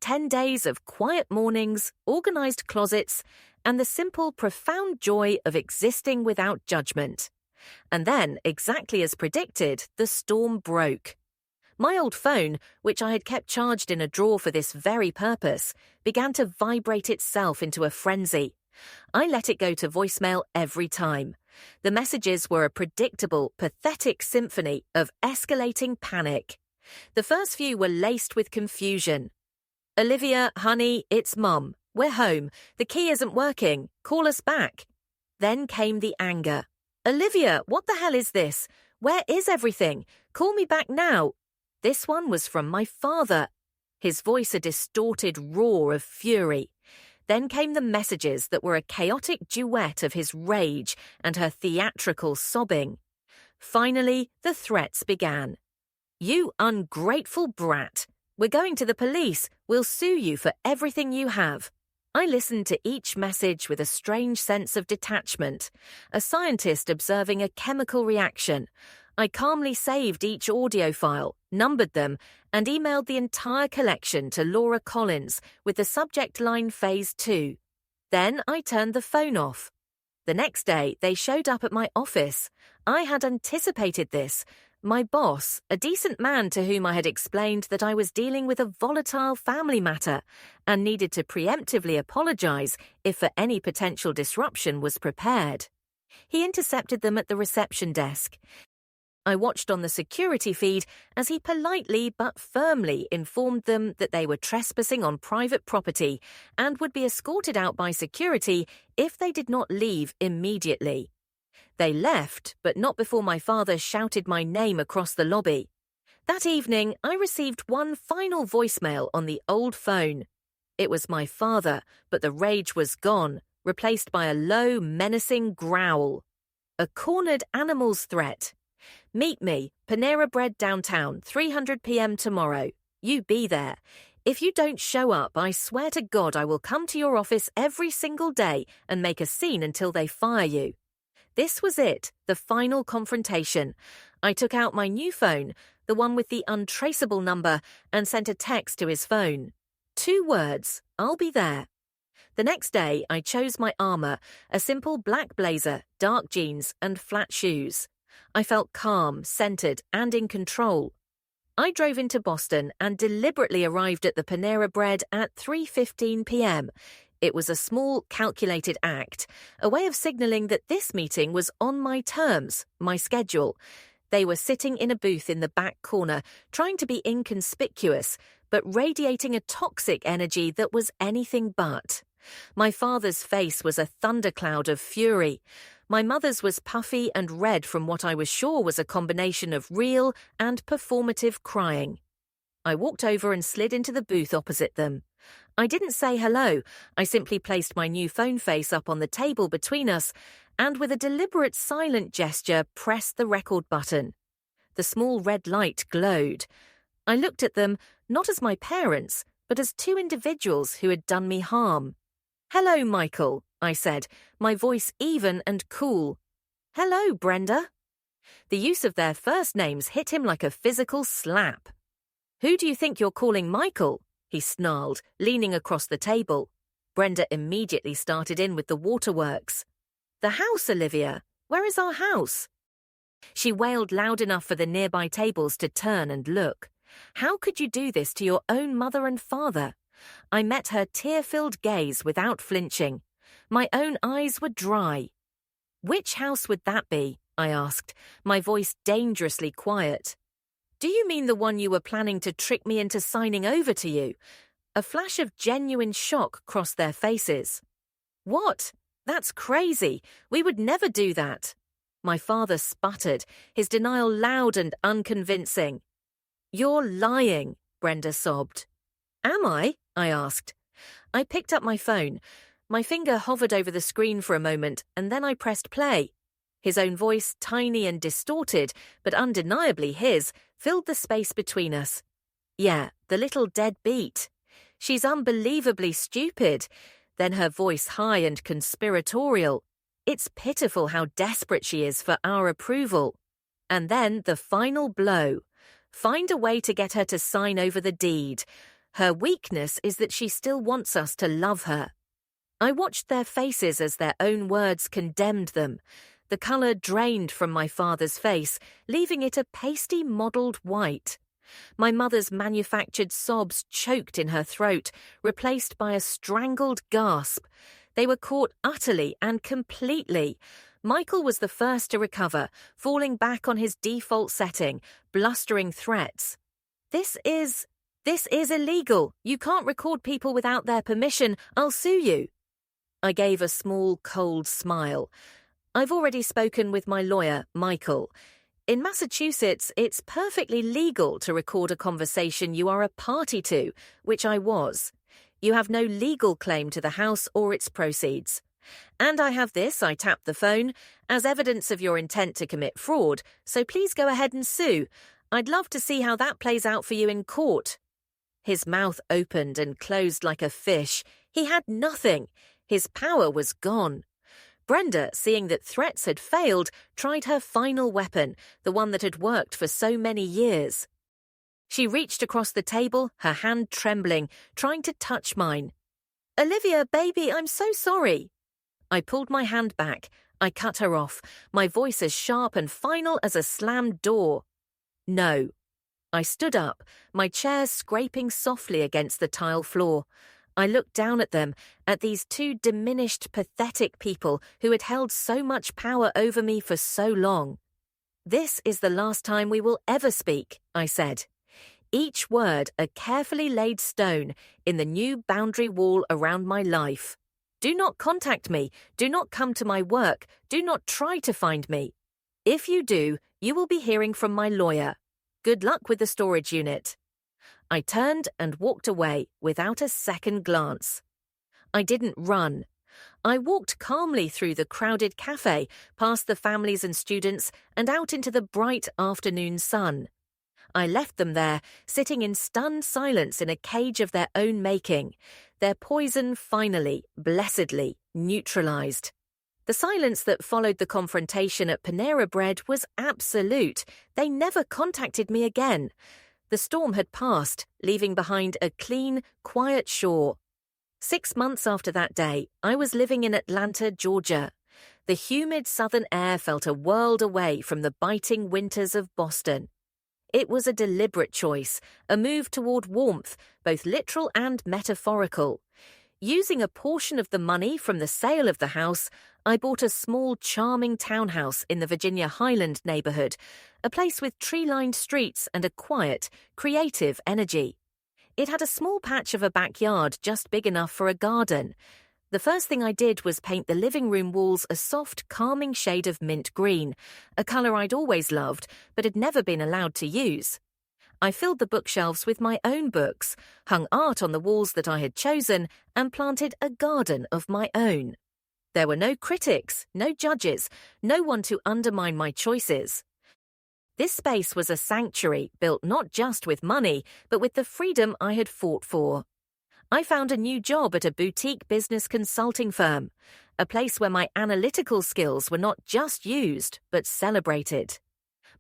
10 days of quiet mornings, organized closets, and the simple, profound joy of existing without judgment. And then, exactly as predicted, the storm broke. My old phone, which I had kept charged in a drawer for this very purpose, began to vibrate itself into a frenzy. I let it go to voicemail every time. The messages were a predictable, pathetic symphony of escalating panic. The first few were laced with confusion. "Olivia, honey, it's Mum. We're home. The key isn't working. Call us back." Then came the anger. "Olivia, what the hell is this? Where is everything? Call me back now." This one was from my father, his voice a distorted roar of fury. Then came the messages that were a chaotic duet of his rage and her theatrical sobbing. Finally, the threats began. "You ungrateful brat. We're going to the police. We'll sue you for everything you have." I listened to each message with a strange sense of detachment, a scientist observing a chemical reaction. I calmly saved each audio file, numbered them, and emailed the entire collection to Laura Collins with the subject line Phase 2. Then I turned the phone off. The next day, they showed up at my office. I had anticipated this. My boss, a decent man to whom I had explained that I was dealing with a volatile family matter and needed to preemptively apologize if for any potential disruption was prepared. He intercepted them at the reception desk. I watched on the security feed as he politely but firmly informed them that they were trespassing on private property and would be escorted out by security if they did not leave immediately. They left, but not before my father shouted my name across the lobby. That evening, I received one final voicemail on the old phone. It was my father, but the rage was gone, replaced by a low, menacing growl. A cornered animal's threat. "Meet me, Panera Bread downtown, 300 p.m. tomorrow. You be there. If you don't show up, I swear to God I will come to your office every single day and make a scene until they fire you. This was it, the final confrontation. I took out my new phone, the one with the untraceable number, and sent a text to his phone. 2 words, I'll be there. The next day, I chose my armor, a simple black blazer, dark jeans, and flat shoes. I felt calm, centered, and in control. I drove into Boston and deliberately arrived at the Panera Bread at 3:15 p.m. It was a small, calculated act, a way of signaling that this meeting was on my terms, my schedule. They were sitting in a booth in the back corner, trying to be inconspicuous, but radiating a toxic energy that was anything but. My father's face was a thundercloud of fury. My mother's was puffy and red from what I was sure was a combination of real and performative crying. I walked over and slid into the booth opposite them. I didn't say hello. I simply placed my new phone face up on the table between us and with a deliberate silent gesture pressed the record button. The small red light glowed. I looked at them not as my parents, but as 2 individuals who had done me harm. "Hello, Michael," I said, my voice even and cool. "Hello, Brenda." The use of their first names hit him like a physical slap. "Who do you think you're calling Michael?" he snarled, leaning across the table. Brenda immediately started in with the waterworks. "The house, Olivia. Where is our house?" She wailed loud enough for the nearby tables to turn and look. How could you do this to your own mother and father? I met her tear-filled gaze without flinching. My own eyes were dry. "Which house would that be?" I asked, my voice dangerously quiet. "Do you mean the one you were planning to trick me into signing over to you?" A flash of genuine shock crossed their faces. "What? That's crazy. We would never do that." My father sputtered, his denial loud and unconvincing. "You're lying," Brenda sobbed. "Am I?" I asked. I picked up my phone. My finger hovered over the screen for a moment, and then I pressed play. His own voice, tiny and distorted, but undeniably his, filled the space between us. "Yeah, the little dead beat. She's unbelievably stupid." Then her voice high and conspiratorial. "It's pitiful how desperate she is for our approval." And then the final blow. Find a way to get her to sign over the deed. Her weakness is that she still wants us to love her. I watched their faces as their own words condemned them. The colour drained from my father's face, leaving it a pasty mottled white. My mother's manufactured sobs choked in her throat, replaced by a strangled gasp. They were caught utterly and completely. Michael was the first to recover, falling back on his default setting, blustering threats. This is illegal. You can't record people without their permission. I'll sue you." I gave a small, cold smile. "I've already spoken with my lawyer, Michael. In Massachusetts, it's perfectly legal to record a conversation you are a party to, which I was. You have no legal claim to the house or its proceeds. And I have this," I tapped the phone, "as evidence of your intent to commit fraud, so please go ahead and sue. I'd love to see how that plays out for you in court." His mouth opened and closed like a fish. He had nothing. His power was gone. Brenda, seeing that threats had failed, tried her final weapon, the one that had worked for so many years. She reached across the table, her hand trembling, trying to touch mine. "Olivia, baby, I'm so sorry." I pulled my hand back. I cut her off, my voice as sharp and final as a slammed door. "No." I stood up, my chair scraping softly against the tile floor. I looked down at them, at these 2 diminished, pathetic people who had held so much power over me for so long. "This is the last time we will ever speak," I said. Each word a carefully laid stone in the new boundary wall around my life. Do not contact me. Do not come to my work. Do not try to find me. If you do, you will be hearing from my lawyer. Good luck with the storage unit. I turned and walked away without a second glance. I didn't run. I walked calmly through the crowded cafe, past the families and students, and out into the bright afternoon sun. I left them there, sitting in stunned silence in a cage of their own making, their poison finally, blessedly, neutralized. The silence that followed the confrontation at Panera Bread was absolute. They never contacted me again. The storm had passed, leaving behind a clean, quiet shore. 6 months after that day, I was living in Atlanta, Georgia. The humid southern air felt a world away from the biting winters of Boston. It was a deliberate choice, a move toward warmth, both literal and metaphorical. Using a portion of the money from the sale of the house, I bought a small, charming townhouse in the Virginia Highland neighborhood, a place with tree-lined streets and a quiet, creative energy. It had a small patch of a backyard just big enough for a garden. The first thing I did was paint the living room walls a soft, calming shade of mint green, a color I'd always loved but had never been allowed to use. I filled the bookshelves with my own books, hung art on the walls that I had chosen, and planted a garden of my own. There were no critics, no judges, no one to undermine my choices. This space was a sanctuary built not just with money, but with the freedom I had fought for. I found a new job at a boutique business consulting firm, a place where my analytical skills were not just used, but celebrated.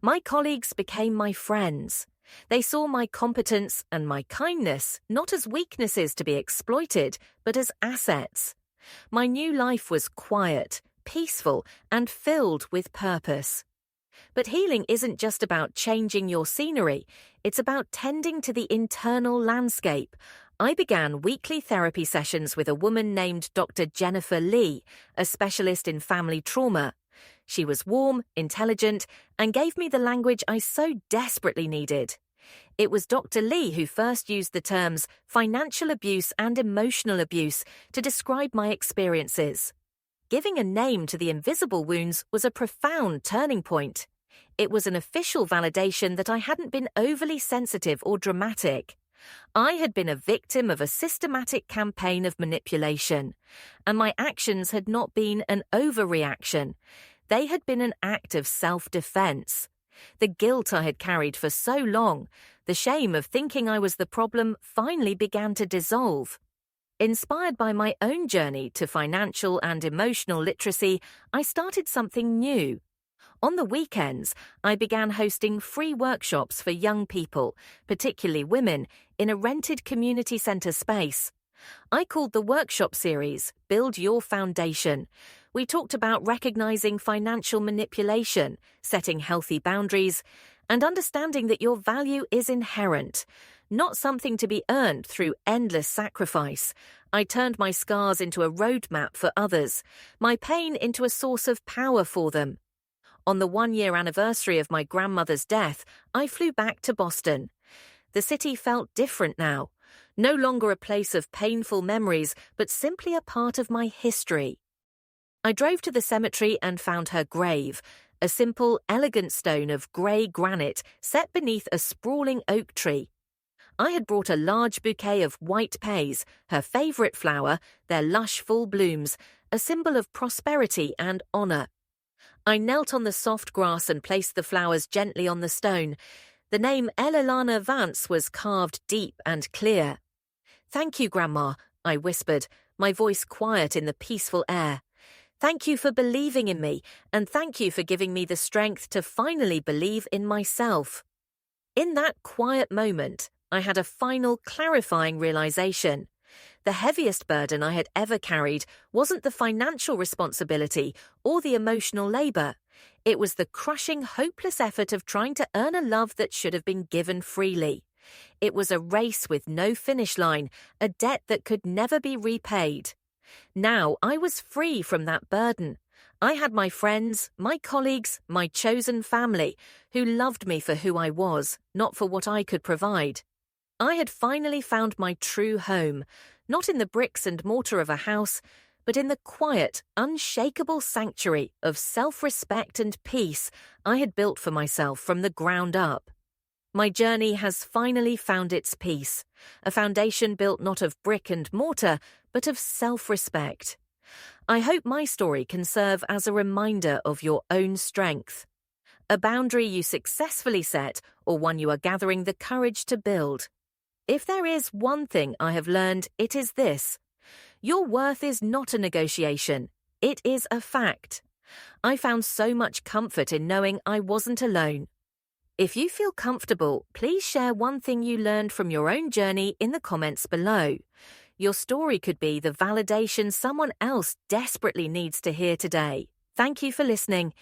My colleagues became my friends. They saw my competence and my kindness not as weaknesses to be exploited, but as assets. My new life was quiet, peaceful, and filled with purpose. But healing isn't just about changing your scenery, it's about tending to the internal landscape. I began weekly therapy sessions with a woman named Dr. Jennifer Lee, a specialist in family trauma. She was warm, intelligent, and gave me the language I so desperately needed. It was Dr. Lee who first used the terms financial abuse and emotional abuse to describe my experiences. Giving a name to the invisible wounds was a profound turning point. It was an official validation that I hadn't been overly sensitive or dramatic. I had been a victim of a systematic campaign of manipulation, and my actions had not been an overreaction. They had been an act of self-defense. The guilt I had carried for so long, the shame of thinking I was the problem, finally began to dissolve. Inspired by my own journey to financial and emotional literacy, I started something new. On the weekends, I began hosting free workshops for young people, particularly women, in a rented community centre space. I called the workshop series Build Your Foundation. We talked about recognizing financial manipulation, setting healthy boundaries, and understanding that your value is inherent, not something to be earned through endless sacrifice. I turned my scars into a roadmap for others, my pain into a source of power for them. On the 1-year anniversary of my grandmother's death, I flew back to Boston. The city felt different now, no longer a place of painful memories, but simply a part of my history. I drove to the cemetery and found her grave, a simple, elegant stone of grey granite set beneath a sprawling oak tree. I had brought a large bouquet of white peas, her favourite flower, their lush full blooms, a symbol of prosperity and honour. I knelt on the soft grass and placed the flowers gently on the stone. The name Elilana Vance was carved deep and clear. "Thank you, Grandma," I whispered, my voice quiet in the peaceful air. "Thank you for believing in me, and thank you for giving me the strength to finally believe in myself." In that quiet moment, I had a final clarifying realization. The heaviest burden I had ever carried wasn't the financial responsibility or the emotional labor. It was the crushing, hopeless effort of trying to earn a love that should have been given freely. It was a race with no finish line, a debt that could never be repaid. Now I was free from that burden. I had my friends, my colleagues, my chosen family, who loved me for who I was, not for what I could provide. I had finally found my true home, not in the bricks and mortar of a house, but in the quiet, unshakable sanctuary of self-respect and peace I had built for myself from the ground up. My journey has finally found its peace, a foundation built not of brick and mortar, but of self-respect. I hope my story can serve as a reminder of your own strength. a boundary you successfully set, or one you are gathering the courage to build. If there is one thing I have learned, it is this: your worth is not a negotiation, it is a fact. I found so much comfort in knowing I wasn't alone. If you feel comfortable, please share one thing you learned from your own journey in the comments below. Your story could be the validation someone else desperately needs to hear today. Thank you for listening.